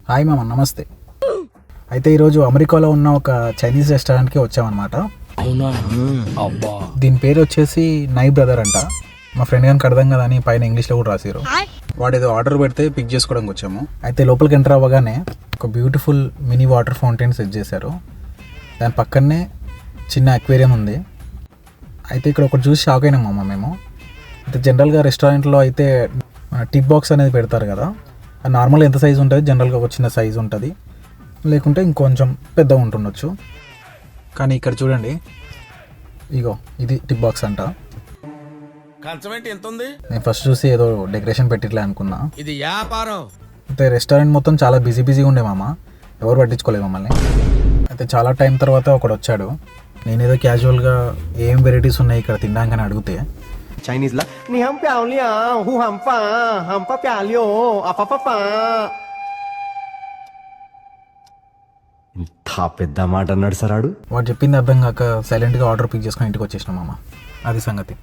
Hi మామ, నమస్తే. అయితే ఈరోజు అమెరికాలో ఉన్న ఒక చైనీస్ రెస్టారెంట్కి వచ్చామన్నమాట. అవునా? అబ్బా. దీని పేరు వచ్చేసి నై బ్రదర్ అంట. మా ఫ్రెండ్ గానికి అర్థం కదా అని పైన ఇంగ్లీష్లో కూడా రాసిరు. వాడు ఏదో ఆర్డర్ పెడితే పిక్ చేసుకోవడానికి వచ్చాము. అయితే లోపలికి ఎంటర్ అవ్వగానే ఒక beautiful mini water fountain set చేశారు. దాని పక్కనే చిన్న అక్వేరియం ఉంది. అయితే ఇక్కడ ఒకటి చూసి షాక్ అయినాం మామ మేము. అయితే జనరల్గా రెస్టారెంట్లో అయితే టిప్ బాక్స్ అనేది పెడతారు కదా, అది నార్మల్గా ఎంత సైజు ఉంటుంది, జనరల్గా ఒక చిన్న సైజు ఉంటుంది, లేకుంటే ఇంకొంచెం పెద్దగా ఉంటుండొచ్చు. కానీ ఇక్కడ చూడండి, ఇగో ఇది టిప్ బాక్స్ అంట. నేను ఫస్ట్ చూసి ఏదో డెకరేషన్ పెట్టిట్లే అనుకున్నా. ఇది వ్యాపారం. అయితే రెస్టారెంట్ మొత్తం చాలా బిజీగా ఉండే మామ, ఎవరు పట్టించుకోలేదు మమ్మల్ని. అయితే చాలా టైం తర్వాత ఒకడు వచ్చాడు. నేనేదో క్యాజువల్గా ఏం వెరైటీస్ ఉన్నాయి ఇక్కడ తినడానికని అడిగితే చైనీస్ లా నీ హం ప్యావ్ లియా హు హం పా ప్యా లియో అపపపా. ఇంత పెద్ద మాట అన్నాడు సరాడు. వాడు చెప్పింది అర్థం కాక సైలెంట్గా ఆర్డర్ పిక్ చేసుకొని ఇంటికి వచ్చేసినాం మామ. అది సంగతి.